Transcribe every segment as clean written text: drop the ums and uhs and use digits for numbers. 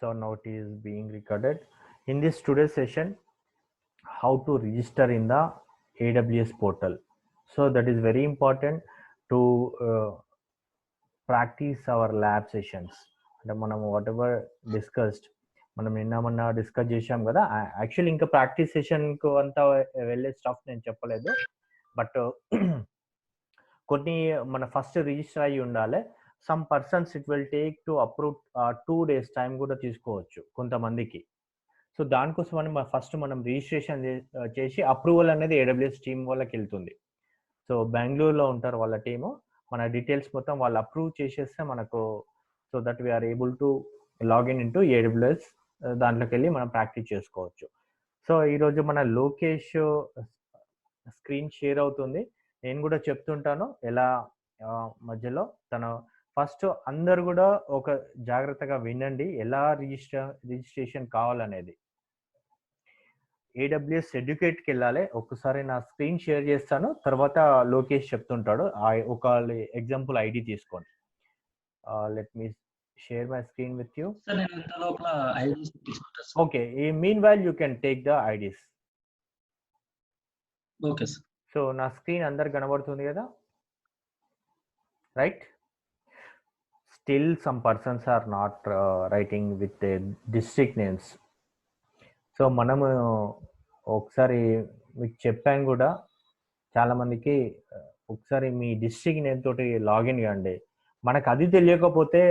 So now it is being recorded. In this today's session, how to register in the AWS portal. So that is very important to practice our lab sessions. అంటే మనం whatever discussed, మనం నిన్న మొన్న discuss చేసాం కదా. Actually ఇంకా practice సెషన్కు అంతా వెళ్ళే స్టఫ్ నేను చెప్పలేదు, బట్ కొన్ని మన ఫస్ట్ రిజిస్టర్ అయ్యి ఉండాలి. Some persons it will take to approve 2 days time కూడా తీసుకోవచ్చు కొంతమందికి. సో దానికోసం అని ఫస్ట్ మనం రిజిస్ట్రేషన్ చేసి అప్రూవల్ అనేది ఏడబ్ల్యూఎస్ టీమ్ వాళ్ళకి వెళ్తుంది. సో బెంగళూరులో ఉంటారు వాళ్ళ టీము. మన డీటెయిల్స్ మొత్తం వాళ్ళు అప్రూవ్ చేసేస్తే మనకు, so that we're able to login in to AWS, దాంట్లోకి వెళ్ళి మనం ప్రాక్టీస్ చేసుకోవచ్చు. సో ఈరోజు మన లోకేష్ స్క్రీన్ షేర్ అవుతుంది. నేను కూడా చెప్తుంటాను ఎలా మధ్యలో తన ఫస్ట్ అందరు కూడా ఒక జాగ్రత్తగా వినండి ఎలా రిజిస్ట్రేషన్ కావాలనేది. ఏడబ్ల్యూఎస్ ఎడ్యుకేట్కి వెళ్ళాలి. ఒక్కసారి నా స్క్రీన్ షేర్ చేస్తాను, తర్వాత లోకేష్ చెప్తుంటాడు. ఒక ఎగ్జాంపుల్ ఐడి తీసుకోండి. Let me share my screen with you. Okay, meanwhile you can take the IDs. Okay sir. So నా స్క్రీన్ అందరు కనబడుతుంది కదా, right? Still some persons are not writing with district names. So మనము ఒకసారి మీకు చెప్పాం కూడా చాలామందికి, ఒకసారి మీ డిస్ట్రిక్ట్ నేమ్ తోటి లాగిన్ కాండి. మనకు అది తెలియకపోతే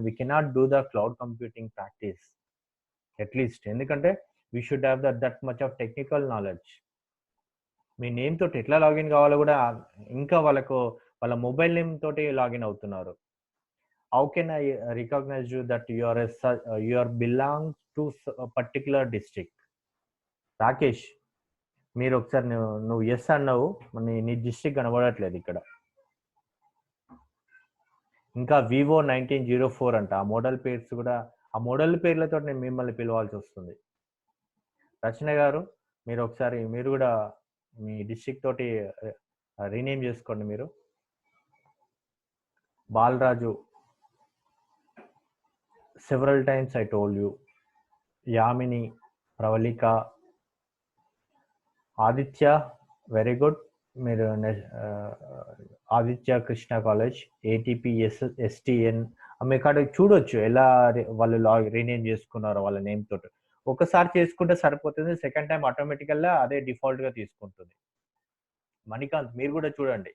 we cannot do the cloud computing practice at least. ఎందుకంటే we should have that much of technical knowledge. మీ నేమ్ తోటి ఎట్లా లాగిన్ కావాలో కూడా, ఇంకా వాళ్ళ మొబైల్ నేమ్ తోటి లాగిన్ అవుతున్నారు. How can I recognise you that you are belong to particular district? Rakesh, మీరు ఒకసారి నువ్వు ఎస్ అన్నావు, నీ డిస్ట్రిక్ట్ కనబడట్లేదు ఇక్కడ. ఇంకా వివో 1904 అంట. ఆ మోడల్ పేర్స్ కూడా, ఆ మోడల్ పేర్లతో నేను మిమ్మల్ని పిలవాల్సి వస్తుంది. రచన గారు, మీరు ఒకసారి మీరు కూడా మీ డిస్ట్రిక్ట్ తోటి రీనేమ్ చేసుకోండి. మీరు Balaraju, several times I told you. Yamini, Pravalika, Aditya, very good. మీరు Aditya Krishna college, ATP STN, మీకు అక్కడ చూడొచ్చు ఎలా వాళ్ళు రీనేమ్ చేసుకున్నారో వాళ్ళ నేమ్ తోటి. ఒకసారి చేసుకుంటే సరిపోతుంది, సెకండ్ టైం ఆటోమేటికల్గా అదే డిఫాల్ట్గా తీసుకుంటుంది. మణికాంత్, మీరు కూడా చూడండి.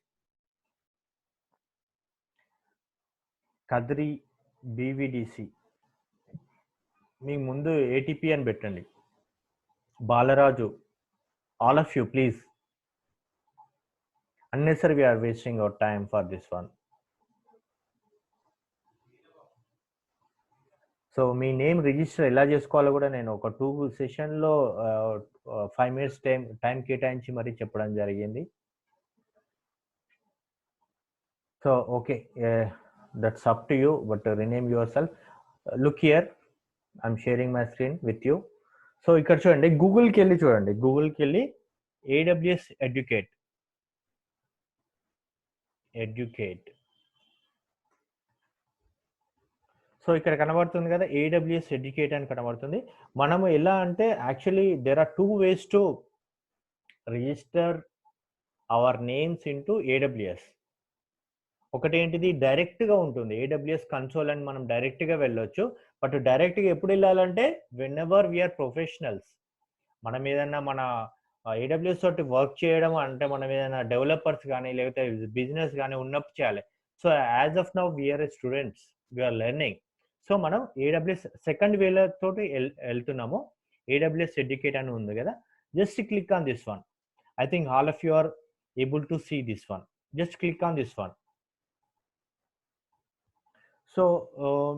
కద్రి, బీవీడిసి, మీ ముందు ఏటీపీ అని పెట్టండి. Balaraju, all of you please, unnecessary we are wasting our time for this one. So me name register ఎలా చేసుకోవాలో కూడా నేను ఒక 2 సెషన్లో 5 minutes టైం కేటాయించి మరీ చెప్పడం జరిగింది. So okay, that's up to you, but rename your self. Look here, I'm sharing my screen with you. So ఇక్కడ చూడండి, గూగుల్కి వెళ్ళి చూడండి. గూగుల్కి వెళ్ళి AWS ఎడ్యుకేట్. సో ఇక్కడ కనబడుతుంది కదా, AWS ఎడ్యుకేట్ అని కనబడుతుంది. మనము ఎలా అంటే, actually there are 2 ways to register our names in to AWS. ఒకటి ఏంటిది, డైరెక్ట్గా ఉంటుంది AWS కన్సోల్ అని మనం డైరెక్ట్గా వెళ్ళొచ్చు. బట్ డైరెక్ట్గా ఎప్పుడు వెళ్ళాలంటే, వెన్ ఎవర్ వీఆర్ ప్రొఫెషనల్స్, మనం ఏదన్నా మన AWS తోటి వర్క్ చేయడం అంటే, మనం ఏదైనా డెవలపర్స్ కానీ లేకపోతే బిజినెస్ కానీ ఉన్నప్పుడు చేయాలి. So as of now we're students, we're learning. So మనం AWS సెకండ్ వేలో తోటి వెళ్తున్నాము. AWS ఎడ్యుకేట్ అని ఉంది కదా, just click on this one. I think all of you are able to see this one. Just click on this one. So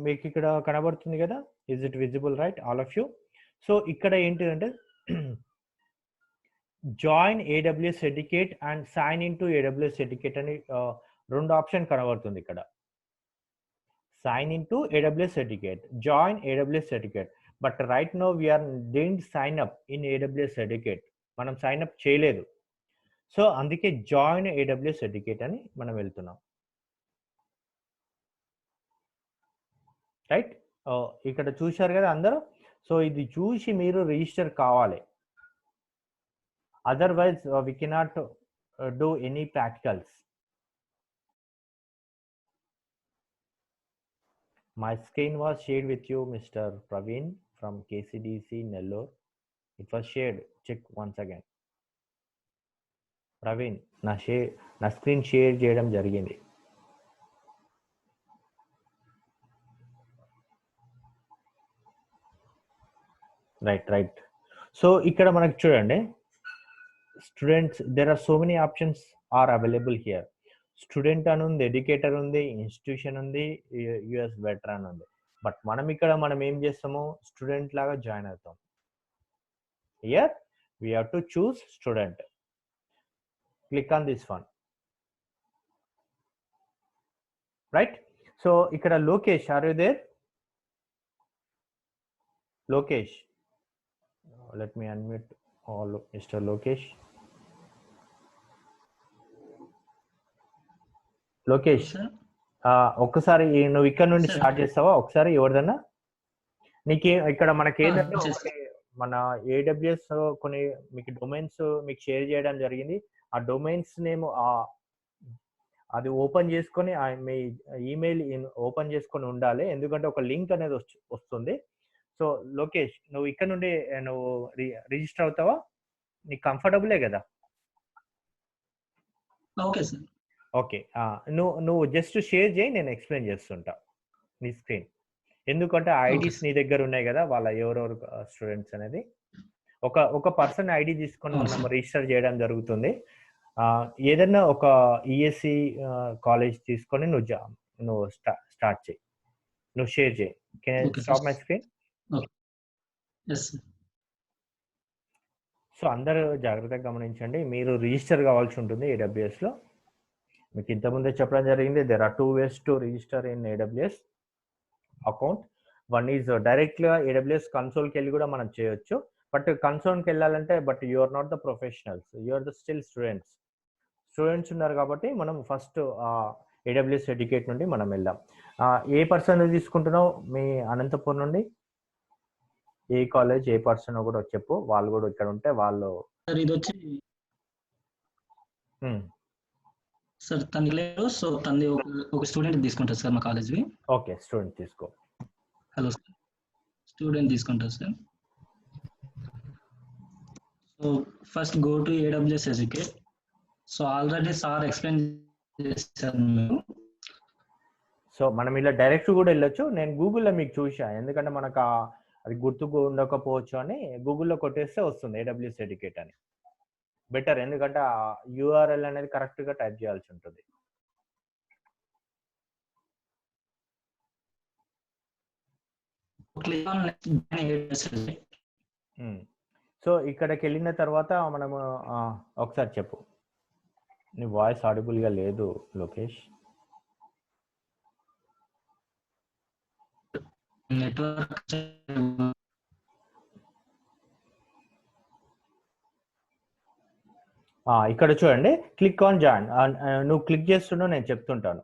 మీకు ఇక్కడ కనబడుతుంది కదా, is it visible right all of you? So ఇక్కడ ఏంటిదంటే, join AWS educate and sign in to AWS educate అని 2 option కనబడుతుంది ఇక్కడ. Sign in to AWS educate, join AWS educate. But right now we didn't sign up in AWS educate. మనం sign up చేయలేదు. So అందుకే join AWS educate అని మనం వెళ్తున్నాం, right? ఇక్కడ చూశారు కదా అందరూ. సో ఇది చూసి మీరు రిజిస్టర్ కావాలి. Otherwise we cannot do any practicals. My screen was shared with you, Mr. Praveen from KCDC Nellore. It was shared. Check once again. Praveen, నా స్క్రీన్ షేర్ చేయడం జరిగింది. రైట్. సో ఇక్కడ మనకు చూడండి, students there are so many options are available here. Student అని ఉంది, educator ఉంది, institution ఉంది, యుఎస్ వెటరన్ ఉంది. బట్ మనం ఏం చేస్తాము, స్టూడెంట్ లాగా జాయిన్ అవుతాం. Here we have to choose student. Click on this one. Right? So ikkada Lokesh, are you there? Lokesh, let me unmute all Mr. Lokesh. Lokesh, ఒక్కసారి నువ్వు ఇక్కడ నుండి స్టార్ట్ చేస్తావా? ఒకసారి ఎవరిదన్నా నీకే ఇక్కడ మనకి ఏంటంటే మన ఏడబ్ల్యూఎస్ కొన్ని మీకు డొమైన్స్ మీకు షేర్ చేయడం జరిగింది. ఆ డొమైన్స్ నేమ్ అది ఓపెన్ చేసుకొని మీ ఈమెయిల్ ఓపెన్ చేసుకొని ఉండాలి, ఎందుకంటే ఒక లింక్ అనేది వస్తుంది. సో లోకేష్, నువ్వు ఇక్కడ నుండి నువ్వు రిజిస్టర్ అవుతావా? నీకు కంఫర్టబులే కదా? Okay sir. ఓకే, నువ్వు జస్ట్ షేర్ చేయి, నేను ఎక్స్ప్లెయిన్ చేస్తుంటా నీ స్క్రీన్. ఎందుకంటే ఐడీస్ నీ దగ్గర ఉన్నాయి కదా, వాళ్ళ ఎవరెవరు స్టూడెంట్స్ అనేది ఒక పర్సన్ ఐడి తీసుకొని మనం రిజిస్టర్ చేయడం జరుగుతుంది. ఏదన్నా ఒక ఈఎస్సి కాలేజ్ తీసుకొని నువ్వు స్టార్ట్ చేయి, నువ్వు షేర్ చేయి. Can stop my screen? So అందరూ జాగ్రత్తగా గమనించండి, మీరు రిజిస్టర్ కావాల్సి ఉంటుంది AWS లో. మీకు ఇంతకుముందే చెప్పడం జరిగింది, there are 2 ways to register in AWS account. One is డైరెక్ట్గా AWS కన్సోల్కి వెళ్ళి కూడా మనం చేయొచ్చు. బట్ కన్సోల్కి వెళ్ళాలంటే you are not the professionals, you are the still students ఉన్నారు కాబట్టి మనం ఫస్ట్ AWS ఎడ్యుకేట్ నుండి మనం వెళ్దాం. ఏ పర్సన్ తీసుకుంటున్నావు మీ అనంతపూర్ నుండి? ఏ కాలేజ్, ఏ పర్సన్ కూడా చెప్పు, వాళ్ళు కూడా ఇక్కడ ఉంటే వాళ్ళు. ఇది వచ్చి సార్ తను లేదు, సో తనది ఒక స్టూడెంట్ తీసుకుంటారు సార్ మా కాలేజ్వి. ఓకే, స్టూడెంట్ తీసుకో. హలో సార్, స్టూడెంట్ తీసుకుంటారు sir. So first go to AWS educate. So already sir explain చేశారు మేము. సో మనం ఇలా డైరెక్ట్ కూడా వెళ్ళొచ్చు. నేను గూగుల్లో మీకు చూసా, ఎందుకంటే మనకు అది గుర్తుకు ఉండకపోవచ్చు అని గూగుల్లో కొట్టేస్తే వస్తుంది AWS ఎడ్యుకేట్ అని. బెటర్, ఎందుకంటే ఆ URL అనేది కరెక్ట్గా టైప్ చేయాల్సి ఉంటుంది. సో ఇక్కడికి వెళ్ళిన తర్వాత మనము ఒకసారి చెప్పు, నీ వాయిస్ ఆడిబుల్గా లేదు లోకేష్. ఇక్కడ చూడండి, క్లిక్ ఆన్ జాయిన్. నువ్వు క్లిక్ చేస్తున్నావు, నేను చెప్తుంటాను.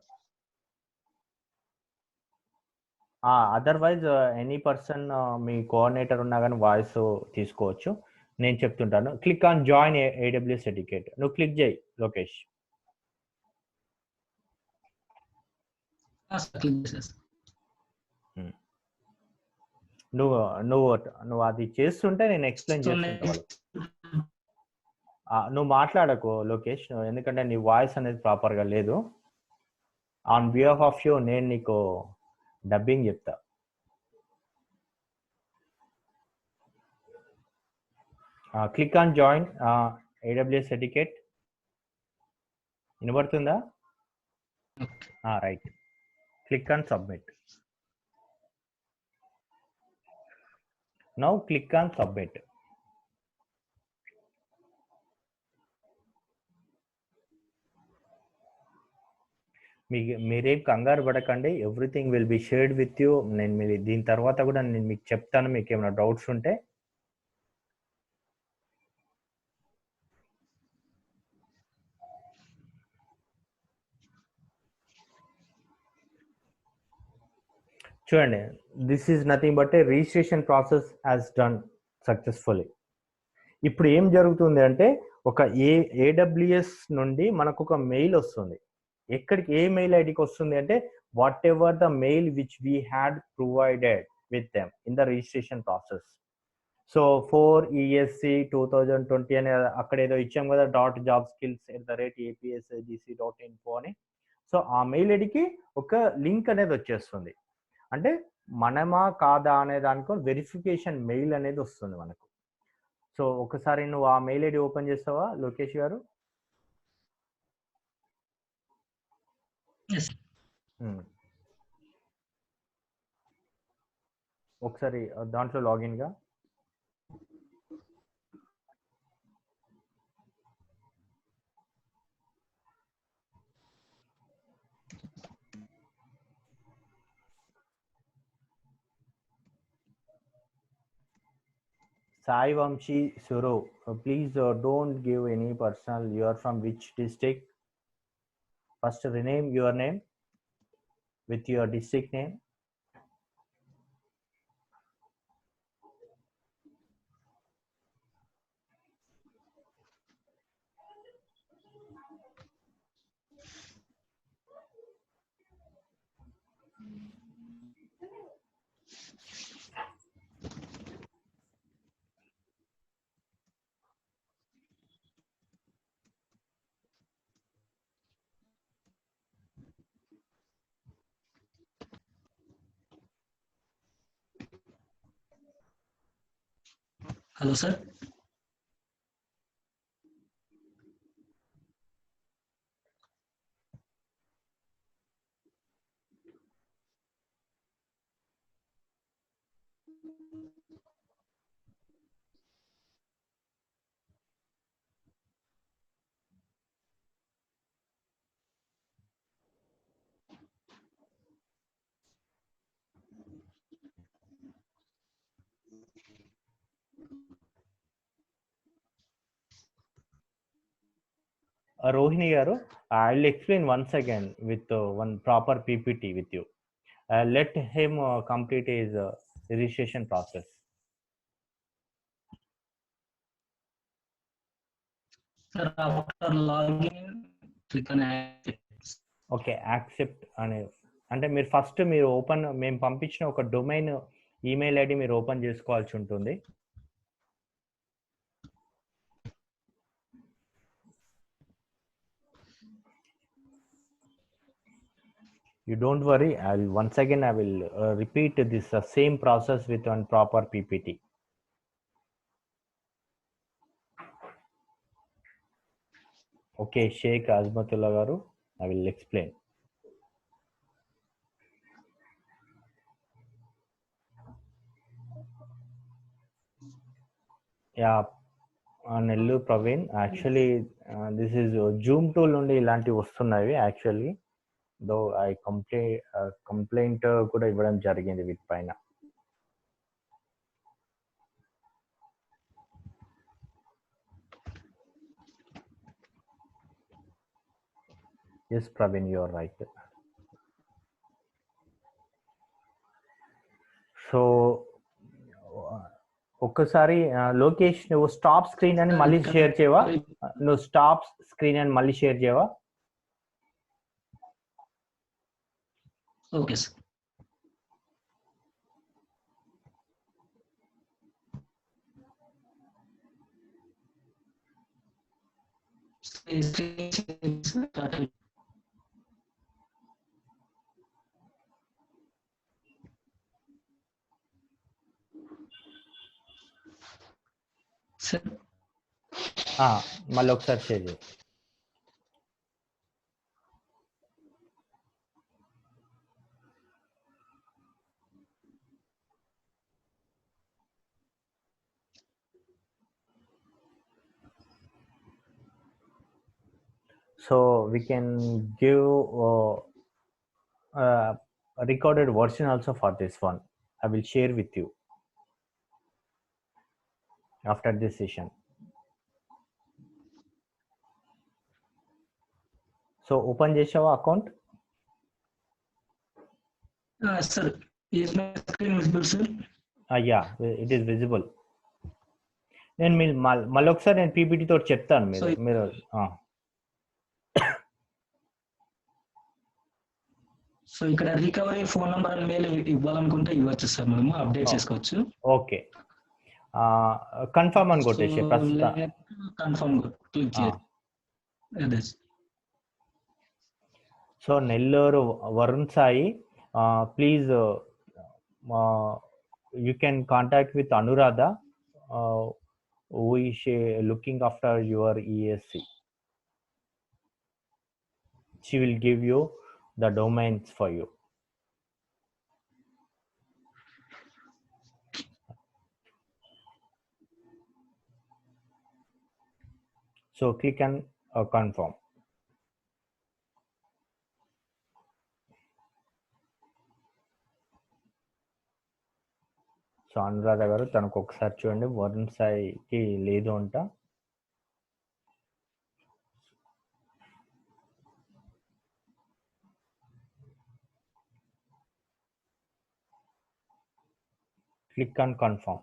అదర్వైజ్ ఎనీ పర్సన్ మీ కోఆర్డినేటర్ ఉన్నా కానీ వాయిస్ తీసుకోవచ్చు, నేను చెప్తుంటాను. Click on join AWS educate. నువ్వు క్లిక్ చేయి లోకేష్. నువ్వు అది చేస్తుంటే నేను ఎక్స్ప్లెయిన్ చేస్తుంటా. నువ్వు మాట్లాడకు లోకేష్, ఎందుకంటే నీ వాయిస్ అనేది ప్రాపర్గా లేదు. ఆన్ బిహాఫ్ ఆఫ్ యూ నేను నీకు డబ్బింగ్ చెప్తా. Click on join AWS educate. వినబడుతుందా? Right. Click on submit. Now click on submit. మీరేం కంగారు పడకండి, everything will be shared with you. నేను దీని తర్వాత కూడా నేను మీకు చెప్తాను, మీకు ఏమైనా డౌట్స్ ఉంటే. చూడండి, this is nothing but a registration process has done successfully. ఇప్పుడు ఏం జరుగుతుంది అంటే ఒక ఏడబ్ల్యూఎస్ నుండి మనకు ఒక మెయిల్ వస్తుంది. ఎక్కడికి ఏ మెయిల్ ఐడికి వస్తుంది అంటే what ever the mail which we had provided with them in the registration process. So 4ESC 2020 అనే అక్కడ ఏదో ఇచ్చాం కదా .jobskills@apsgc.info అని. సో ఆ మెయిల్ ఐడికి ఒక లింక్ అనేది వచ్చేస్తుంది. అంటే మనమా కాదా అనే దానికి వెరిఫికేషన్ మెయిల్ అనేది వస్తుంది మనకు. సో ఒకసారి నువ్వు ఆ మెయిల్ ఐడి ఓపెన్ చేస్తావా లోకేష్ గారు? ఒకసారి దాంట్లో లాగిన్ గా. Sai Vamshi Suru, please don't give any personal. You are from which district? First rename your name with your district name. Hello, sir. Rohini garu, I'll explain once again with one proper PPT with you. Let him complete his registration process. Sir, after login, click on accept. Okay accept అనే అంటే మీరు first మీరు open మేము పంపించిన ఒక domain email ID మీరు open చేసుకోవాల్సి ఉంటుంది. You don't worry, once again I will repeat this same process with one proper PPT. Okay, Sheikh Azmatullah garu, I will explain. Yeah, Nellu Praveen, actually this is Zoom tool నుండి ఇలాంటివి వస్తున్నాయి actually. Though I complaint కూడా ఇవ్వడం జరిగింది వీటి పైన. Yes Praveen, you are right. So ఒక్కసారి లోకేష్ నువ్వు స్టాప్ స్క్రీన్ అని మళ్ళీ షేర్ చేయవా? నువ్వు స్టాప్ స్క్రీన్ అని మళ్ళీ షేర్ చేయవా? Okay, sir. Sir. మళ్ళీ ఒకసారి షేర్ చేయి. So we can give a recorded version also for this one. I will share with you after this session. So open చేసావా account? Sir, Is my screen visible, sir? Yeah, it is visible. నేను మీరు మళ్ళీ ఒకసారి నేను PPT తోటి చెప్తాను మీరు So- మీరు సో ఇక్కడ recovery phone number and mail ఇవ్వాలనుకుంటే ఇవ్వచ్చు సార్, మనము అప్డేట్ చేసుకోవచ్చు. ఓకే, కన్ఫర్మ్ అని కొట్టేసి ప్రస్తుతం కన్ఫర్మ్ క్లిక్ చేయాలి. So Nellore Varun Sai, please you can contact with Anuradha, who is looking after your ESC. She will give you the domains for you. So click on confirm. So Anuradha గారు తనకు ఒకసారి చూడండి, వరుణ్ సాయికి లేదు అంట. Click on confirm.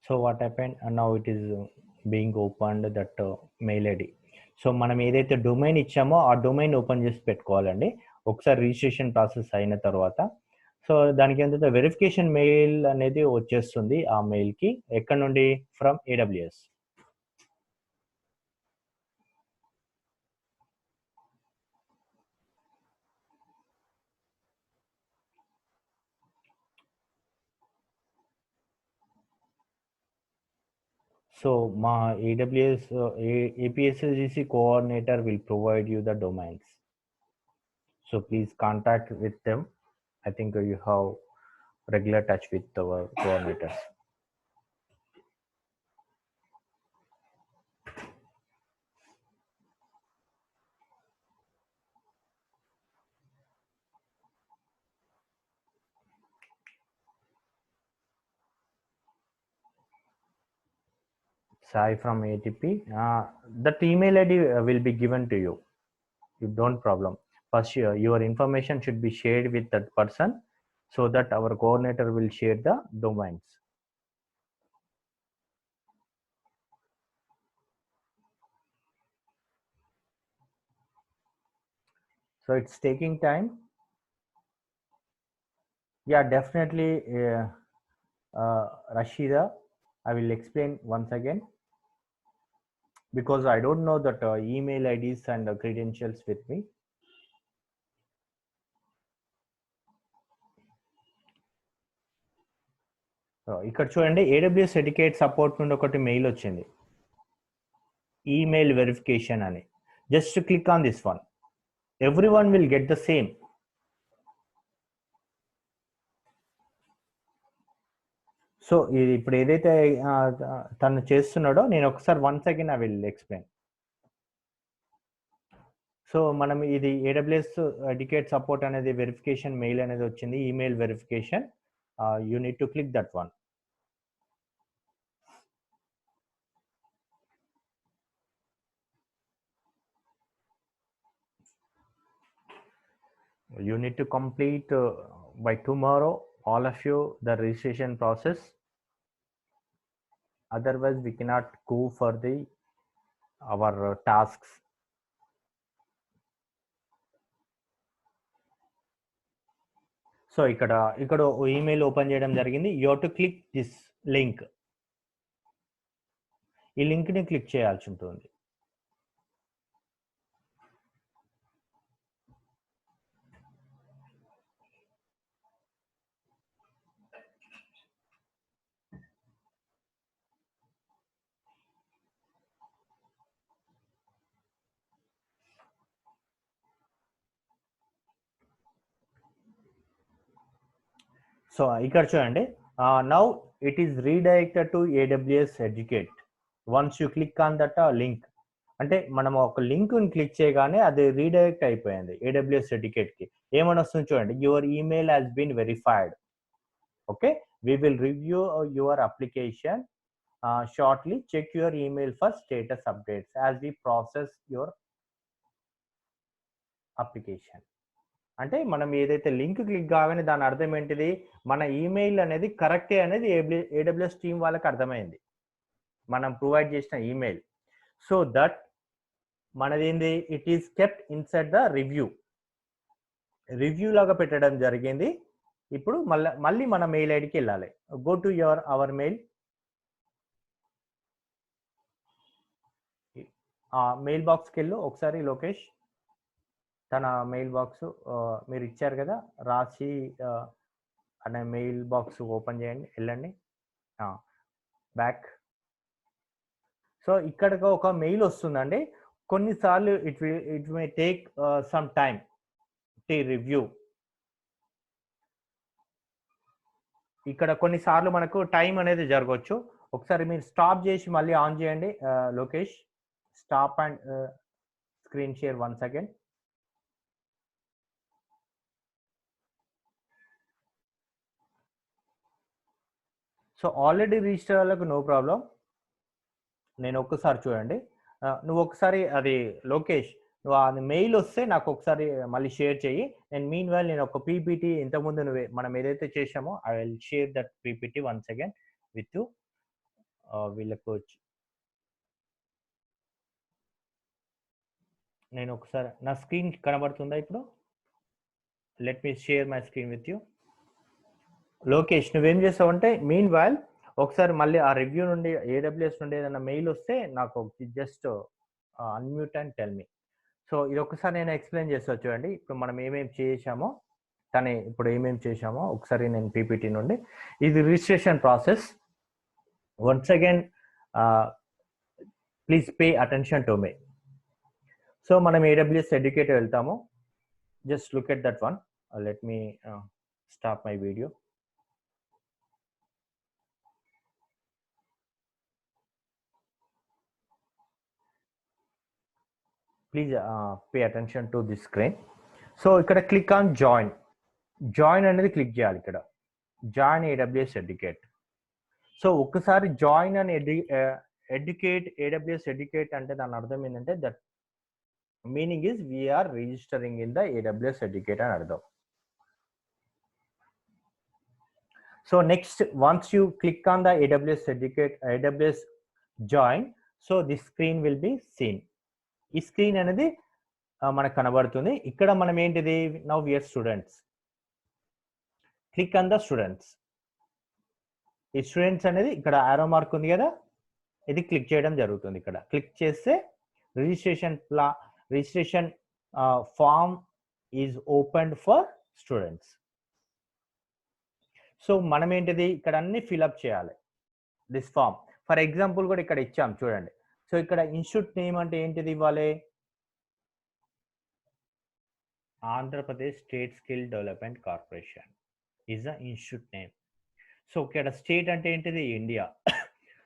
So what happened, and now it is being opened, that mail ID. So మనం ఏదైతే domain ఇచ్చామో ఆ డొమైన్ ఓపెన్ చేసి పెట్టుకోవాలండి ఒకసారి రిజిస్ట్రేషన్ ప్రాసెస్ అయిన తర్వాత. సో దానికి ఏంటంటే వెరిఫికేషన్ మెయిల్ అనేది వచ్చేస్తుంది ఆ మెయిల్కి. ఎక్కడ నుండి? From AWS. So my AWS APSLGC coordinator will provide you the domains. So please contact with them. I think you have regular touch with our coordinators. Sai from ATP. That email ID will be given to you. You don't problem. First, your information should be shared with that person so that our coordinator will share the domains. So it's taking time. Yeah, definitely, Rashida. I will explain once again because I don't know that email IDs and credentials with me. ఇక్కడ చూడండి, AWS educate support నుండి ఒకటి mail వచ్చింది, email verification అని. Just click on this one. Everyone will get the same. So ఇది ఇప్పుడు ఏదైతే తను చేస్తున్నాడో నేను ఒకసారి once again I will explain. So మనం ఇది AWS ఎడ్యుకేట్ సపోర్ట్ అనేది వెరిఫికేషన్ మెయిల్ అనేది వచ్చింది, email verification. You need to click that one. You need to complete by tomorrow, all of you, the registration process. Otherwise we cannot go for the our tasks. So ఇక్కడ email open చేయడం జరిగింది. You have to click this link. ఈ లింక్ని click చేయాల్సి ఉంటుంది. So ఇక్కడ చూడండి, now it is redirected to AWS educate. Once you click on that link, అంటే మనం ఒక లింక్ క్లిక్ చేయగానే అది రీడైరెక్ట్ అయిపోయింది AWS ఎడ్యుకేట్ కి. ఏమని వస్తుంది చూడండి, your email has been verified. Okay, we will review your application shortly. Check your email for status updates as we process your application. అంటే మనం ఏదైతే లింక్ క్లిక్ కాగానే దాని అర్థం ఏంటిది, మన ఈమెయిల్ అనేది కరెక్టే అనేది AWS టీమ్ వాళ్ళకి అర్థమైంది, మనం ప్రొవైడ్ చేసిన ఈమెయిల్. సో దట్ మనది ఏంది, it is kept inside the review లాగా పెట్టడం జరిగింది. ఇప్పుడు మళ్ళీ మన మెయిల్ ఐడికి వెళ్ళాలి. Go to our mail. Mail బాక్స్కి వెళ్ళు ఒకసారి. లోకేష్ తన మెయిల్ బాక్స్ మీరు ఇచ్చారు కదా, రాసి అనే మెయిల్ బాక్స్ ఓపెన్ చేయండి, వెళ్ళండి బ్యాక్. సో ఇక్కడ ఒక మెయిల్ వస్తుందండి. కొన్నిసార్లు it may take some time to review. ఇక్కడ కొన్నిసార్లు మనకు టైం అనేది జరగవచ్చు. ఒకసారి మీరు స్టాప్ చేసి మళ్ళీ ఆన్ చేయండి. Lokesh, stop and screen share once again. So already register వాళ్ళకు నో ప్రాబ్లం. నేను ఒక్కసారి చూడండి, నువ్వు ఒకసారి అది లోకేష్, నువ్వు అది మెయిల్ వస్తే నాకు ఒకసారి మళ్ళీ షేర్ చేయి. నేను మీన్ వైల్ నేను ఒక పీపీటీ ఇంతకుముందు మనం ఏదైతే చేసామో I will share that PPT once again with you. వీళ్ళకు నేను ఒకసారి, నా స్క్రీన్ కనబడుతుందా ఇప్పుడు? Let me share my screen with you. Lokesh, నువ్వేం చేస్తావంటే మీన్ వైల్ ఒకసారి మళ్ళీ ఆ రివ్యూ నుండి AWS నుండి ఏదైనా మెయిల్ వస్తే నాకు just unmute and tell me. So ఇది ఒకసారి నేను ఎక్స్ప్లెయిన్ చేస్తా చూడండి. ఇప్పుడు మనం ఏమేమి చేసామో, తనే ఇప్పుడు ఏమేమి చేసామో ఒకసారి నేను పీపీటీ నుండి. ఇది registration process. Once again please pay attention to me. So మనం AWS ఎడ్యుకేట్ వెళ్తాము. Just look at that one. Let me stop my video. Please pay attention to this screen. So ఇక్కడ క్లిక్ ఆన్ జాయిన్ అనేది click చేయాలి. ఇక్కడ join AWS educate. So ఒక్కసారి join అని educate AWS educate అంటే దాని అర్థం ఏంటంటే that meaning is we're registering in the AWS educate అని అర్థం. So next once you click on the AWS educate, AWS join, so this screen will be seen. ఈ screen అనేది మనకు కనబడుతుంది. ఇక్కడ మనం ఏంటిది, now we're students. Click on the students. ఈ స్టూడెంట్స్ అనేది ఇక్కడ ఆరో మార్క్ ఉంది కదా, ఇది క్లిక్ చేయడం జరుగుతుంది. ఇక్కడ క్లిక్ చేస్తే registration form is opened for students. So మనం ఏంటిది ఇక్కడ అన్ని ఫిల్అప్ చేయాలి దిస్ ఫామ్. ఫర్ ఎగ్జాంపుల్ కూడా ఇక్కడ ఇచ్చాం చూడండి. సో ఇక్కడ ఇన్స్టిట్యూట్ నేమ్ అంటే ఏంటిది ఇవ్వాలి, Andhra Pradesh state skill development corporation is the institute name. So ఇక్కడ స్టేట్ అంటే ఏంటిది, India.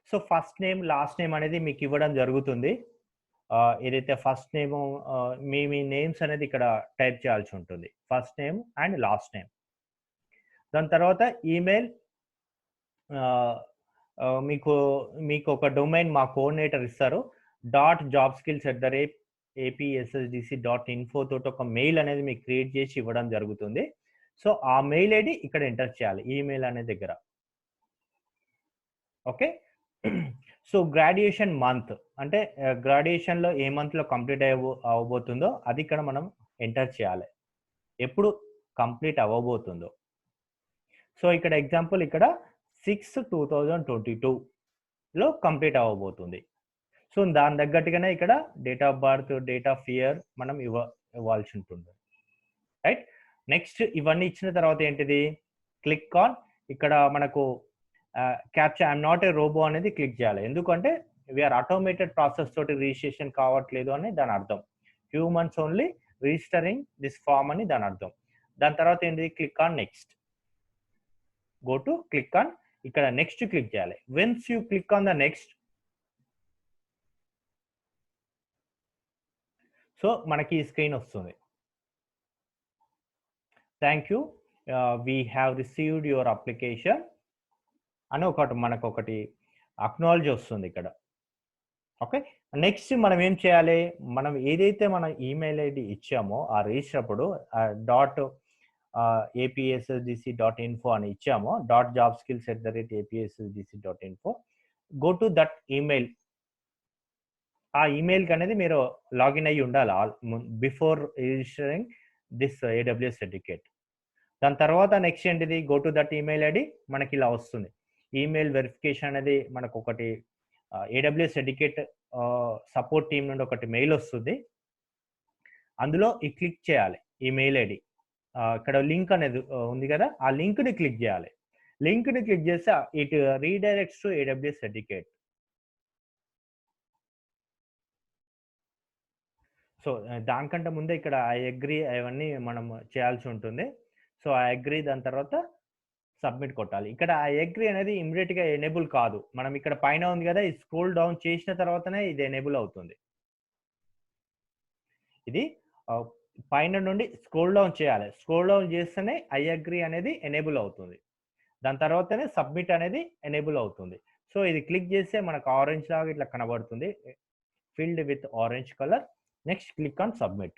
So first name last name అనేది మీకు ఇవ్వడం జరుగుతుంది. ఏదైతే ఫస్ట్ నేమ్ మీ నేమ్స్ అనేది ఇక్కడ టైప్ చేయాల్సి ఉంటుంది, first name and last name. దాని తర్వాత ఈమెయిల్, మీకు ఒక డొమైన్ మా కోఆర్డినేటర్ ఇస్తారు, .jobskills@apssdc.info తోటి ఒక మెయిల్ అనేది మీకు క్రియేట్ చేసి ఇవ్వడం జరుగుతుంది. సో ఆ మెయిల్ ఐడి ఇక్కడ ఎంటర్ చేయాలి ఈమెయిల్ అనే దగ్గర. ఓకే, సో గ్రాడ్యుయేషన్ మంత్ అంటే గ్రాడ్యుయేషన్లో ఏ మంత్లో కంప్లీట్ అవ్వబోతుందో అది ఇక్కడ మనం ఎంటర్ చేయాలి, ఎప్పుడు కంప్లీట్ అవ్వబోతుందో. సో ఇక్కడ ఎగ్జాంపుల్ ఇక్కడ 6/2022లో కంప్లీట్ అవ్వబోతుంది. సో దాని తగ్గట్టుగానే ఇక్కడ date of birth, date of year మనం ఇవ్వాల్సి ఉంటుంది. రైట్, నెక్స్ట్ ఇవన్నీ ఇచ్చిన తర్వాత ఏంటిది, క్లిక్ ఆన్, ఇక్కడ మనకు captcha I'm not a robot అనేది క్లిక్ చేయాలి. ఎందుకంటే వీఆర్ ఆటోమేటెడ్ ప్రాసెస్ తోటి రిజిస్ట్రేషన్ కావట్లేదు అని దాని అర్థం. Humans only registering this form అని దాని అర్థం. దాని తర్వాత ఏంటిది, click on next. Go to click on, ఇక్కడ నెక్స్ట్ క్లిక్ చేయాలి. Once you click on the next, so మనకి ఈ స్క్రీన్ వస్తుంది. Thank you, we have received your application అని మనకు ఒకటి అక్నాలజ్ వస్తుంది ఇక్కడ. ఓకే, నెక్స్ట్ మనం ఏం చేయాలి, మనం ఏదైతే మన ఈమెయిల్ ఐడి ఇచ్చామో ఆ రిజిస్టర్ అప్పుడు .apsdc.info అని ఇచ్చామో, .jobskills@apsdc.info, go to that email. ఆ ఈమెయిల్కి అనేది మీరు లాగిన్ అయ్యి ఉండాలి before registering this AWS certificate. దాని తర్వాత నెక్స్ట్ ఏంటిది, go to that email ID. మనకి ఇలా వస్తుంది ఈమెయిల్ వెరిఫికేషన్ అనేది. మనకు ఒకటి AWS సర్టిఫికేట్ సపోర్ట్ టీం నుండి ఒకటి మెయిల్ వస్తుంది. అందులో ఈ క్లిక్ చేయాలి ఈ మెయిల్ ఐడి. ఇక్కడ లింక్ అనేది ఉంది కదా, ఆ లింక్ని క్లిక్ చేయాలి. లింక్ని క్లిక్ చేస్తే it redirects to AWS certificate. So దానికంటే ముందే ఇక్కడ ఐ అగ్రీ అవన్నీ మనం చేయాల్సి ఉంటుంది. సో ఐ అగ్రీ, దాని తర్వాత సబ్మిట్ కొట్టాలి. ఇక్కడ ఐ అగ్రీ అనేది ఇమ్మీడియట్ గా ఎనేబుల్ కాదు. మనం ఇక్కడ పైన ఉంది కదా, ఈ స్క్రోల్ డౌన్ చేసిన తర్వాతనే ఇది ఎనేబుల్ అవుతుంది. ఇది పైన నుండి స్క్రోల్ డౌన్ చేయాలి. స్క్రోల్ డౌన్ చేస్తేనే ఐ అగ్రీ అనేది ఎనేబుల్ అవుతుంది. దాని తర్వాతనే సబ్మిట్ అనేది ఎనేబుల్ అవుతుంది. సో ఇది క్లిక్ చేస్తే మనకు ఆరెంజ్ లాగా ఇట్లా కనబడుతుంది, filled with orange colour. Next click on submit.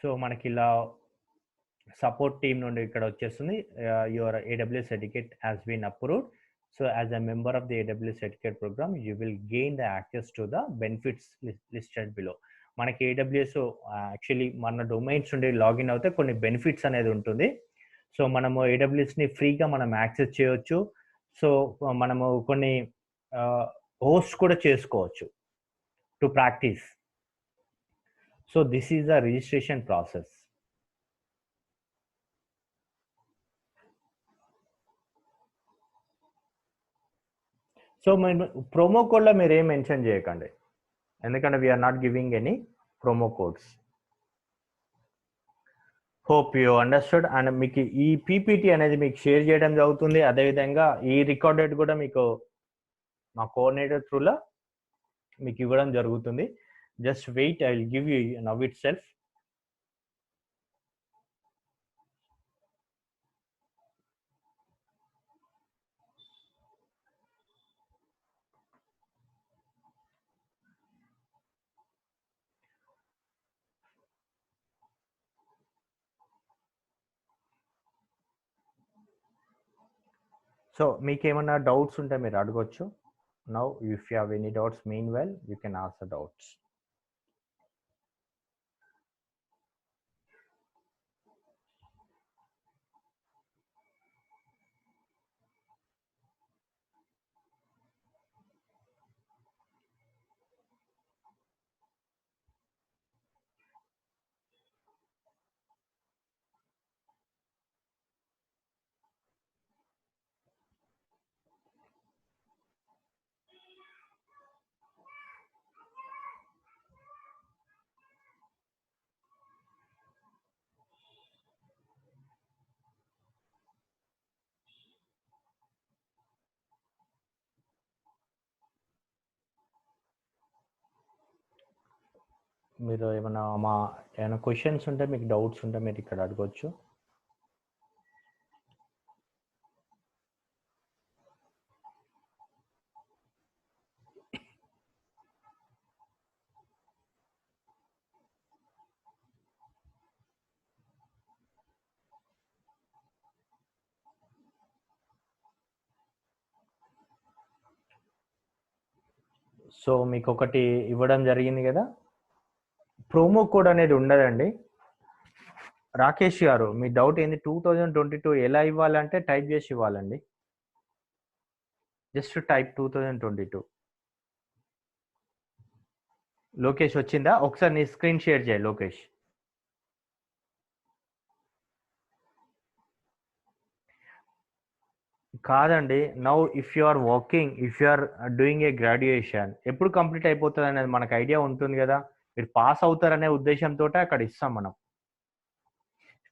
So మనకి ఇలా సపోర్ట్ టీమ్ నుండి ఇక్కడ వచ్చేస్తుంది, your AWS certificate has been approved. So as a member of the AWS certificate programme you will gain the access to the benefits listed below. మనకి AWS actually మన domains నుండి login అవుతే కొన్ని benefits అనేది ఉంటుంది. సో మనము AWSని ఫ్రీగా మనం యాక్సెస్ చేయవచ్చు. సో మనము కొన్ని హోస్ట్ కూడా చేసుకోవచ్చు to practice. So this is the registration process. So మేము ప్రోమో కోడ్లో మీరు ఏం మెన్షన్ చేయకండి, ఎందుకంటే we're not giving any promo codes. Hope you understood. And మీకు ఈ PPT అనేది మీకు షేర్ చేయడం జరుగుతుంది. అదేవిధంగా ఈ రికార్డెడ్ కూడా మీకు మా కోఆర్డినేటర్ త్రూలో మీకు ఇవ్వడం జరుగుతుంది. Just wait, I will give you now itself. సో మీకు ఏమైనా డౌట్స్ ఉంటే మీరు అడగొచ్చు. Now if you have any doubts, mean well you can ask the doubts. మీరు ఏమైనా క్వశ్చన్స్ ఉంటే, మీకు డౌట్స్ ఉంటే మీరు ఇక్కడ అడగొచ్చు. సో మీకు ఒకటి ఇవ్వడం జరిగింది కదా, ప్రోమో కోడ్ అనేది ఉండదండి. రాకేష్ గారు, మీ డౌట్ ఏంది? 2022 ఎలా ఇవ్వాలంటే టైప్ చేసి ఇవ్వాలండి. Just type 2022. లోకేష్ వచ్చిందా? ఒకసారి నీ స్క్రీన్ షేర్ చేయి లోకేష్. కాదండి, now if you are working, if you are doing a graduation, ఎప్పుడు కంప్లీట్ అయిపోతుంది అనేది మనకు ఐడియా ఉంటుంది కదా. మీరు పాస్ అవుతారనే ఉద్దేశంతో అక్కడ ఇస్తాం మనం.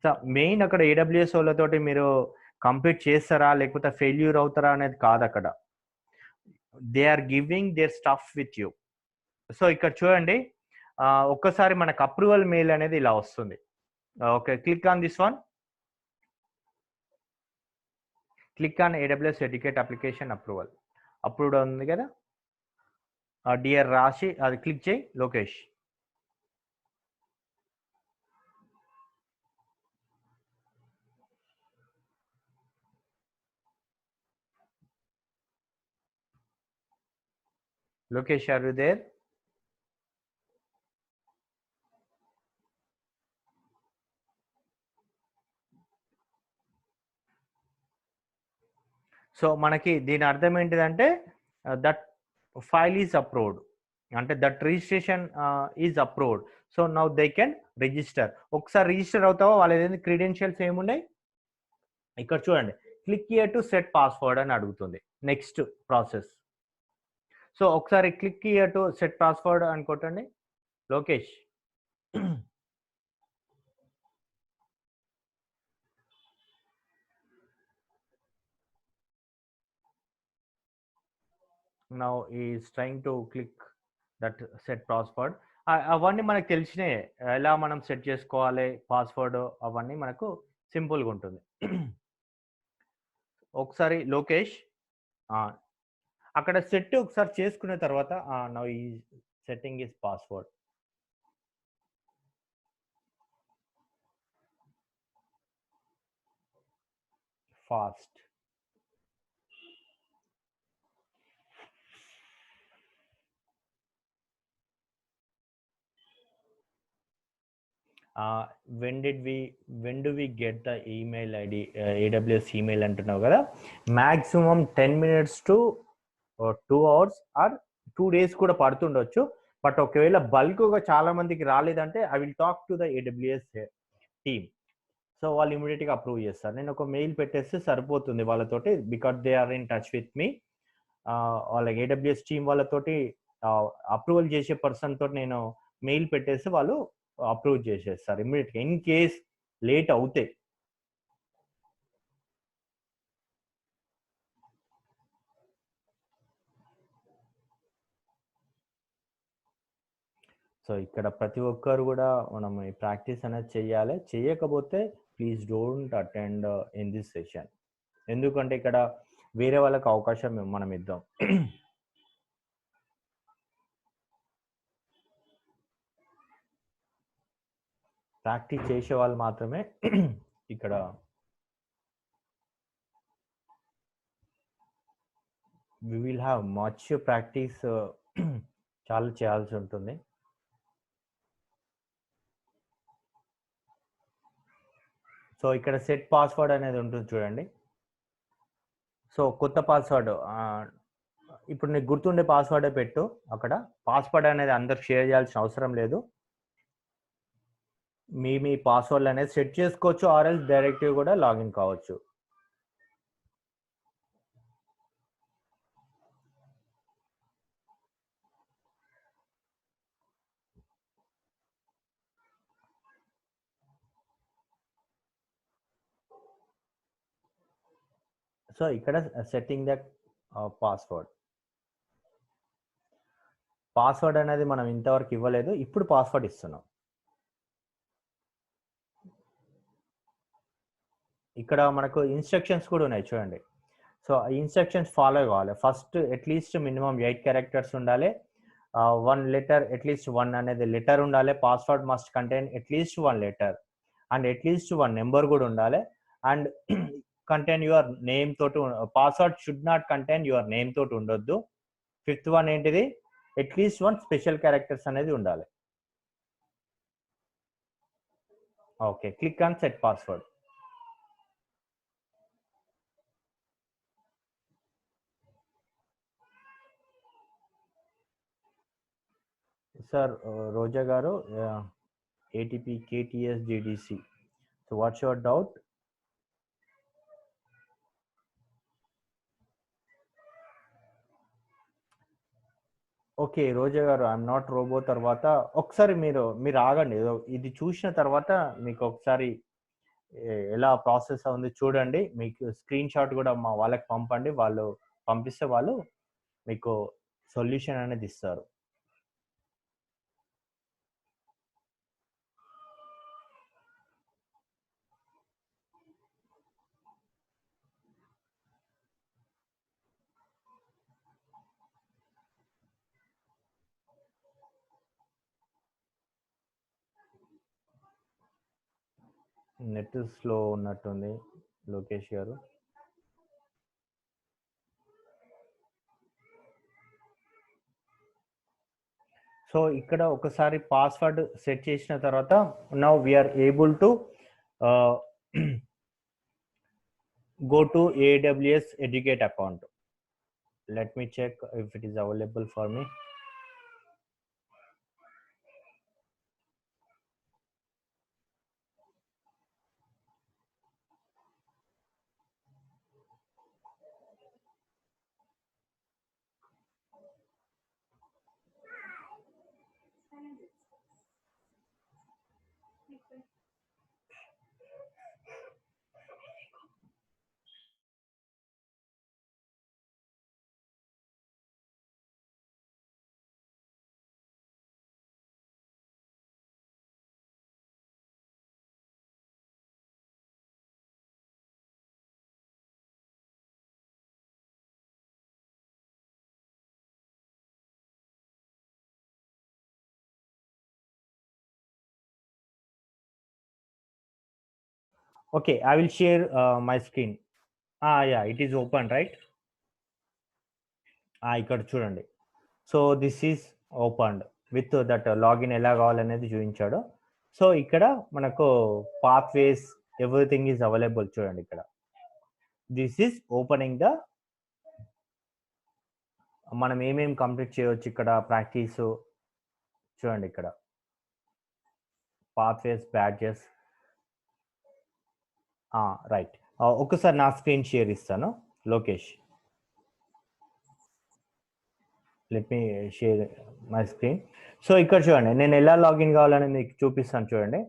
సో మెయిన్ అక్కడ ఏడబ్ల్యూఎస్ వాళ్ళతోటి మీరు కంప్లీట్ చేస్తారా లేకపోతే ఫెయిల్యూర్ అవుతారా అనేది కాదు అక్కడ. They are giving their stuff with you. So ఇక్కడ చూడండి, ఒక్కసారి మనకు అప్రూవల్ మెయిల్ అనేది ఇలా వస్తుంది. Okay, click on this one. Click on AWS educate application approval. Approved ఉంది కదా, డియర్ రాశి అది క్లిక్ చేయి Lokesh. Lokesh, are you there? So మనకి దీని అర్థం ఏంటిదంటే దట్ ఫైల్ ఈజ్ అప్రూవ్డ్, అంటే that registration is approved. So now they can register. ఒకసారి రిజిస్టర్ అవుతావో వాళ్ళ ఏదైనా క్రెడెన్షియల్స్ ఏమున్నాయి ఇక్కడ చూడండి, click here to set password అని అడుగుతుంది. Next process. సో ఒకసారి click here to set password అని కొట్టండి Lokesh. Now is trying to click that set password. అవన్నీ మనకు తెలిసినాయి, ఎలా మనం సెట్ చేసుకోవాలి పాస్వర్డ్ అవన్నీ మనకు సింపుల్గా ఉంటుంది. ఒకసారి లోకేష్ అక్కడ సెట్ ఒకసారి చేసుకున్న తర్వాత నౌ ఈ setting is password. Fast. when do we get the email ID, AWS email అంటున్నావు కదా, maximum 10 minutes to 2 hours or 2 days కూడా పడుతుండొచ్చు. బట్ ఒకవేళ బల్క్గా చాలా మందికి రాలేదంటే I will talk to the AWS team. So వాళ్ళు ఇమీడియట్గా అప్రూవ్ చేస్తారు. నేను ఒక మెయిల్ పెట్టేస్తే సరిపోతుంది వాళ్ళతోటి, because they are in touch with me. వాళ్ళకి AWS టీమ్ వాళ్ళతోటి అప్రూవల్ చేసే పర్సన్ తోటి నేను మెయిల్ పెట్టేసి వాళ్ళు అప్రూవ్ చేసేస్తారు ఇమ్మీడియట్గా, ఇన్ కేస్ లేట్ అవుతే. సో ఇక్కడ ప్రతి ఒక్కరు కూడా మనం ఈ ప్రాక్టీస్ అనేది చేయాలి. చేయకపోతే please don't attend in this session, ఎందుకంటే ఇక్కడ వేరే వాళ్ళకి అవకాశం మనం ఇద్దాం. ప్రాక్టీస్ చేసే వాళ్ళు మాత్రమే ఇక్కడ we will have much practice, చాలా చేయాల్సి ఉంటుంది. సో ఇక్కడ సెట్ పాస్వర్డ్ అనేది ఉంటుంది చూడండి. సో కొత్త పాస్వర్డ్, ఇప్పుడు నీకు గుర్తుండే పాస్వర్డే పెట్టు. అక్కడ పాస్వర్డ్ అనేది అందరికి షేర్ చేయాల్సిన అవసరం లేదు. మీ పాస్వర్డ్ అనేది సెట్ చేసుకోవచ్చు, ఆర్ఎల్స్ డైరెక్ట్గా కూడా లాగిన్ కావచ్చు. సో ఇక్కడ సెట్టింగ్ ద పాస్వర్డ్. పాస్వర్డ్ అనేది మనం ఇంతవరకు ఇవ్వలేదు, ఇప్పుడు పాస్వర్డ్ ఇస్తున్నాం. ఇక్కడ మనకు ఇన్స్ట్రక్షన్స్ కూడా ఉన్నాయి చూడండి. సో ఇన్స్ట్రక్షన్స్ ఫాలో కావాలి. ఫస్ట్ అట్లీస్ట్ మినిమం 8 క్యారెక్టర్స్ ఉండాలి. 1 లెటర్, అట్లీస్ట్ 1 అనేది లెటర్ ఉండాలి. Password must contain at least 1 letter and at least 1 number కూడా ఉండాలి. అండ్ కంటైన్ యువర్ నేమ్ తోటి, password should not contain your name తోటి ఉండొద్దు. 5th వన్ ఏంటిది, అట్లీస్ట్ 1 స్పెషల్ క్యారెక్టర్స్ అనేది ఉండాలి. Okay, click on set password. Sir Roja garu, ATP KTS GDC. So what's your doubt? Okay Roja garu, I'm not robo తర్వాత ఒకసారి మీరు ఆగండి, ఇది చూసిన తర్వాత మీకు ఒకసారి ఎలా ప్రాసెస్ ఉంది చూడండి. మీకు స్క్రీన్ షాట్ కూడా మా వాళ్ళకి పంపండి. వాళ్ళు పంపిస్తే వాళ్ళు మీకు సొల్యూషన్ అనేది ఇస్తారు. నెట్ స్లో ఉన్నట్టుంది లోకేష్ గారు. సో ఇక్కడ ఒకసారి పాస్వర్డ్ సెట్ చేసిన తర్వాత now we're able to go to AWS Educate account. Let me check if it is available for me. Okay, I will share my screen. Yeah, it is open, right? ఇక్కడ చూడండి. So this is opened with that login ఎలా కావాలనేది చూపించాడు. So ఇక్కడ మనకు pathways everything is available. చూడండి ఇక్కడ this is opening the మనం ఏమేమి కంప్లీట్ చేయవచ్చు ఇక్కడ ప్రాక్టీస్. చూడండి ఇక్కడ పాత్వేస్, బ్యాడ్జెస్. రైట్, ఒకసారి నా స్క్రీన్ షేర్ ఇస్తాను Lokesh. Let me share my screen. So ఇక్కడ చూడండి నేను ఎలా లాగిన్ కావాలని మీకు చూపిస్తాను. చూడండి,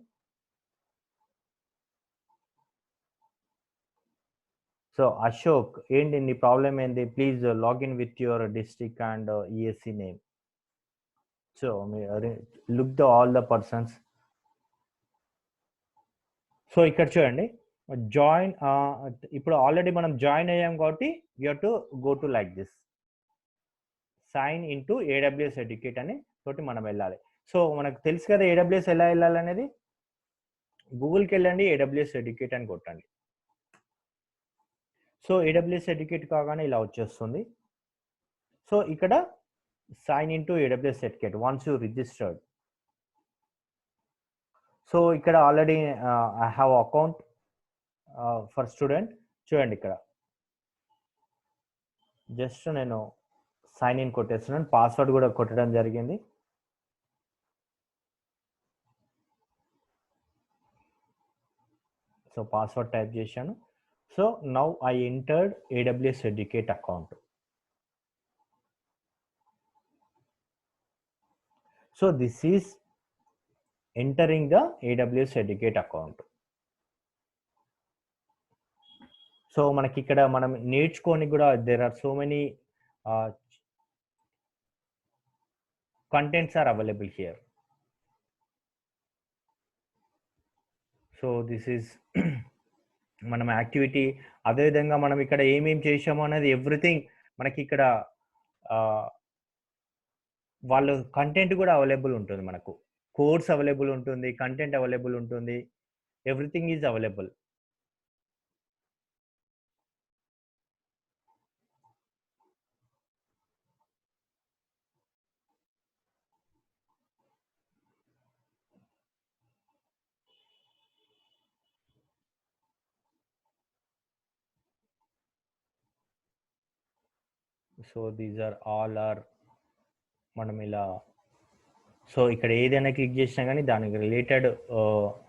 సో అశోక్, ఏంటి నీ ప్రాబ్లం ఏంది? Please login with your district and ESC name. So look the all the persons. So ఇక్కడ చూడండి జాయిన్. ఇప్పుడు ఆల్రెడీ మనం జాయిన్ అయ్యాం కాబట్టి you have to go to like this sign in to AWS educate అని తోటి మనం వెళ్ళాలి. సో మనకు తెలుసు కదా AWS ఎలా వెళ్ళాలనేది. గూగుల్కి వెళ్ళండి, AWS ఎడ్యుకేట్ అని కొట్టండి. సో AWS ఎడ్యుకేట్ కాగానే ఇలా వచ్చేస్తుంది. సో ఇక్కడ sign in to AWS educate once you registered. So ఇక్కడ already I have account for student. చూడండి ఇక్కడ జస్ట్ నేను సైన్ ఇన్ కొట్టేస్తున్నాను. పాస్వర్డ్ కూడా కొట్టడం జరిగింది. సో పాస్వర్డ్ టైప్ చేశాను. So now I entered AWS educate account. So this is entering the AWS educate account. So మనకి ఇక్కడ మనం నేర్చుకొని కూడా there are so many contents are available here. So this is మనం యాక్టివిటీ. అదేవిధంగా మనం ఇక్కడ ఏమేమి చేసామో అనేది ఎవ్రీథింగ్ మనకి ఇక్కడ వాళ్ళు కంటెంట్ కూడా అవైలబుల్ ఉంటుంది. మనకు కోర్స్ అవైలబుల్ ఉంటుంది, కంటెంట్ అవైలబుల్ ఉంటుంది, everything is available. So these are all are మనం ఇలా. సో ఇక్కడ ఏదైనా క్లిక్ చేసినా కానీ దానికి రిలేటెడ్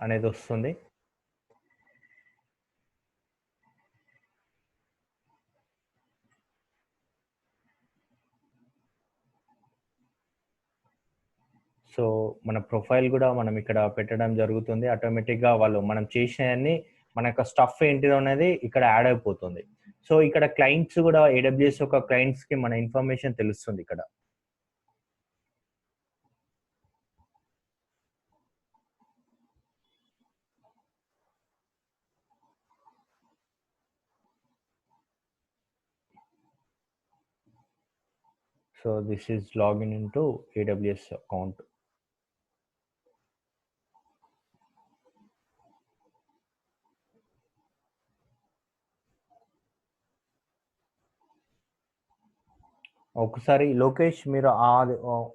అనేది వస్తుంది. సో మన ప్రొఫైల్ కూడా మనం ఇక్కడ పెట్టడం జరుగుతుంది. ఆటోమేటిక్గా వాళ్ళు మనం చేసినవన్నీ మన యొక్క స్టఫ్ ఏంటిదో అనేది ఇక్కడ యాడ్ అయిపోతుంది. సో ఇక్కడ క్లయింట్స్ కూడా ఏడబ్ల్యూఎస్ యొక్క క్లయింట్స్ కి మన ఇన్ఫర్మేషన్ తెలుస్తుంది ఇక్కడ. So this is login into AWS account. ఒకసారి లోకేష్ మీరు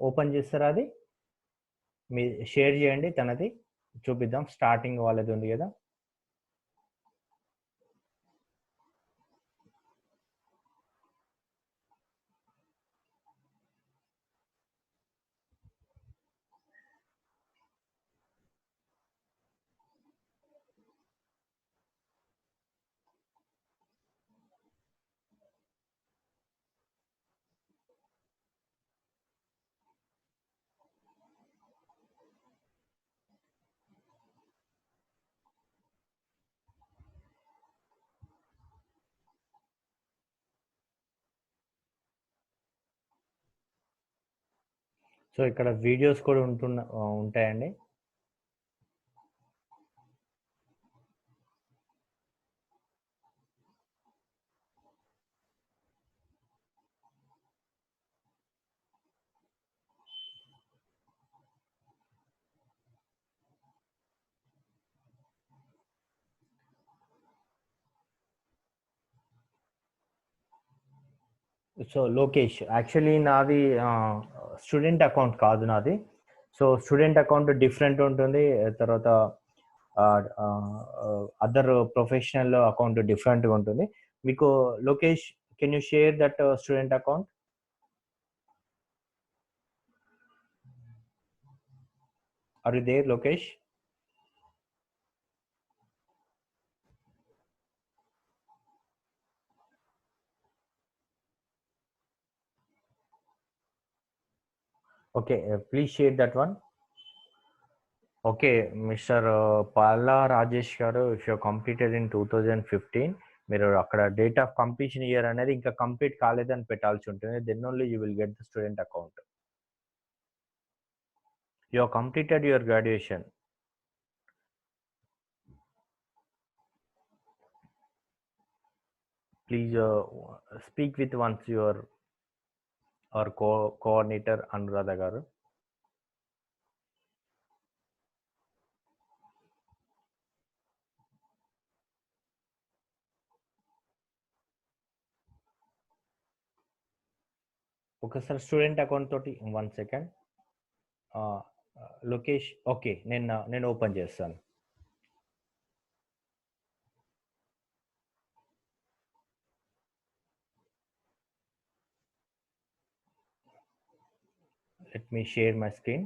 ఓపెన్ చేస్తారా, అది మీ షేర్ చేయండి, తనది చూపిద్దాం. స్టార్టింగ్ వాళ్ళది ఉంది కదా. సో ఇక్కడ వీడియోస్ కూడా ఉంటాయండి. సో లోకేష్, యాక్చువల్లీ నాది స్టూడెంట్ అకౌంట్ కాదు నాది. సో స్టూడెంట్ అకౌంట్ డిఫరెంట్ ఉంటుంది, తర్వాత అదర్ ప్రొఫెషనల్ అకౌంట్ డిఫరెంట్గా ఉంటుంది. మీకు Lokesh, can you share that student account? Are you there Lokesh? Okay, please share that one. Okay, Mr. Palla Rajesh garu, if you completed in 2015, మీరు అక్కడ date of completion year అనేది ఇంకా complete కాలేదని పెట్టాల్సి ఉంటుంది. Then only you will get the student account. You have completed your graduation. Please speak with once your our coordinator Anuradha garu. Okay sir, student account toti 1 second. Lokesh, okay, నేను open చేస్తాను. Let me share my screen.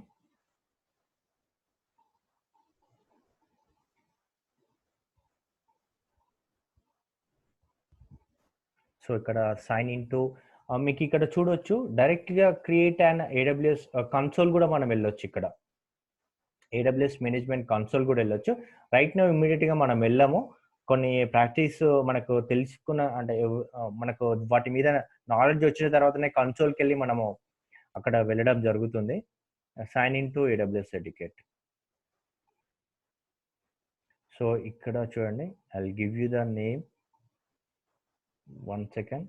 So ఇక్కడ sign in to మీకు ఇక్కడ చూడొచ్చు, డైరెక్ట్గా create and AWS console కూడా మనం వెళ్ళొచ్చు. ఇక్కడ AWS మేనేజ్మెంట్ కన్సోల్ కూడా వెళ్ళొచ్చు. రైట్ నౌ ఇమ్మీడియట్గా మనం వెళ్ళాము. కొన్ని ప్రాక్టీస్ మనకు తెలుసుకున్న, అంటే మనకు వాటి మీద నాలెడ్జ్ వచ్చిన తర్వాతనే కన్సోల్కి వెళ్ళి మనము అక్కడ వెళ్ళడం జరుగుతుంది. Sign in to AWS educate. So ఇక్కడ చూడండి, I will give you the name. 1 second.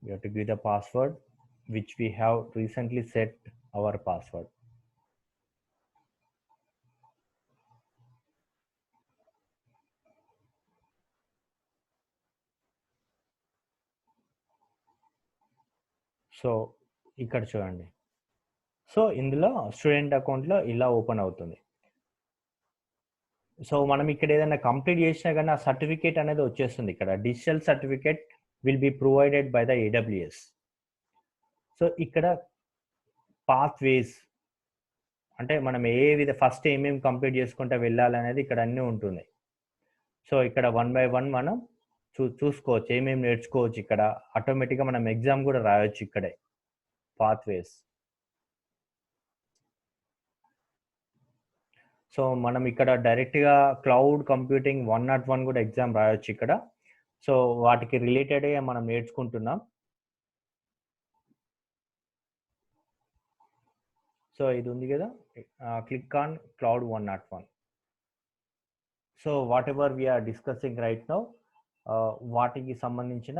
You have to give the password which we have recently set our password. So ఇక్కడ చూడండి, సో ఇందులో స్టూడెంట్ అకౌంట్లో ఇలా ఓపెన్ అవుతుంది. సో మనం ఇక్కడ ఏదైనా కంప్లీట్ చేసినా కానీ ఆ సర్టిఫికేట్ అనేది వచ్చేస్తుంది. ఇక్కడ digital certificate will be provided by the AWS. So ఇక్కడ పాత్వేస్ అంటే మనం ఫస్ట్ ఏమేమి కంప్లీట్ చేసుకుంటూ వెళ్ళాలనేది ఇక్కడ అన్నీ ఉంటుంది. సో ఇక్కడ 1 by 1 మనం చూసుకోవచ్చు, ఏమేమి నేర్చుకోవచ్చు. ఇక్కడ ఆటోమేటిక్గా మనం ఎగ్జామ్ కూడా రాయొచ్చు ఇక్కడే. పాత్వేస్ సో మనం ఇక్కడ డైరెక్ట్గా క్లౌడ్ కంప్యూటింగ్ 101 కూడా ఎగ్జామ్ రాయొచ్చు ఇక్కడ. సో వాటికి రిలేటెడ్గా మనం నేర్చుకుంటున్నాం. సో ఇది ఉంది కదా, click on cloud 101. So whatever we're discussing right now, వాటికి సంబంధించిన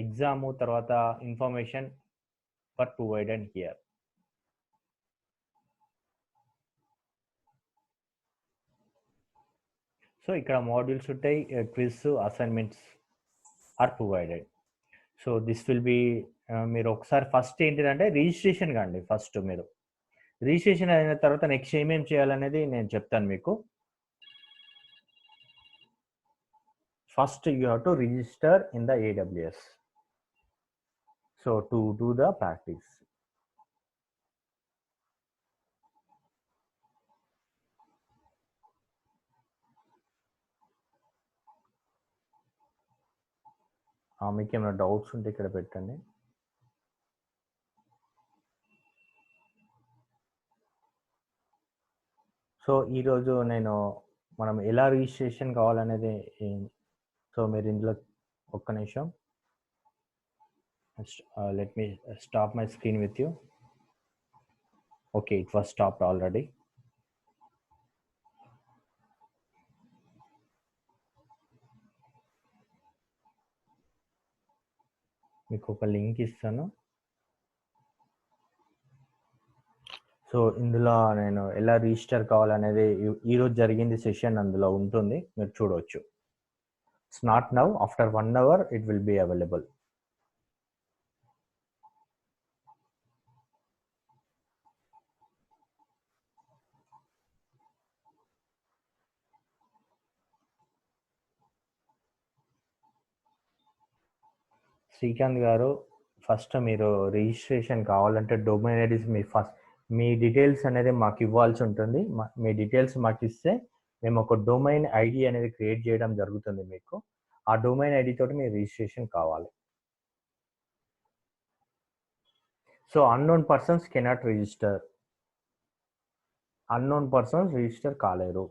ఎగ్జాము తర్వాత information for provided here. So ఇక్కడ మాడ్యూల్స్ ఉంటాయి, quiz, assignments are provided. So this will be, మీరు ఒకసారి ఫస్ట్ ఏంటిదంటే రిజిస్ట్రేషన్ కాండి. ఫస్ట్ మీరు రిజిస్ట్రేషన్ అయిన తర్వాత నెక్స్ట్ ఏమేమి చేయాలనేది నేను చెప్తాను మీకు. First you have to register in the AWS. So to do the practice. మీకు ఏమైనా డౌట్స్ ఉంటే ఇక్కడ పెట్టండి. సో ఈరోజు మనం ఎలా రిజిస్ట్రేషన్ కావాలనేది, సో మీరు ఇందులో ఒక్క నిమిషం, let me stop my screen with you. Okay, it was stopped already. మీకు ఒక లింక్ ఇస్తాను. సో ఇందులో నేను ఎలా రిజిస్టర్ కావాలనేది ఈరోజు జరిగింది సెషన్ అందులో ఉంటుంది, మీరు చూడవచ్చు. It's not now, after 1 hour it will be available. Srikanth గారు, ఫస్ట్ మీరు రిజిస్ట్రేషన్ కావాలంటే డొమైన్ ఐడీస్ మీ డీటెయిల్స్ అనేది మాకు ఇవ్వాల్సి ఉంటుంది. మీ డీటెయిల్స్ మాకు ఇస్తే మేము ఒక డొమైన్ ఐడి అనేది క్రియేట్ చేయడం జరుగుతుంది మీకు. ఆ డొమైన్ ఐడి తోటి మీ రిజిస్ట్రేషన్ కావాలి. So unknown persons cannot register. Unknown persons register కాలేరు.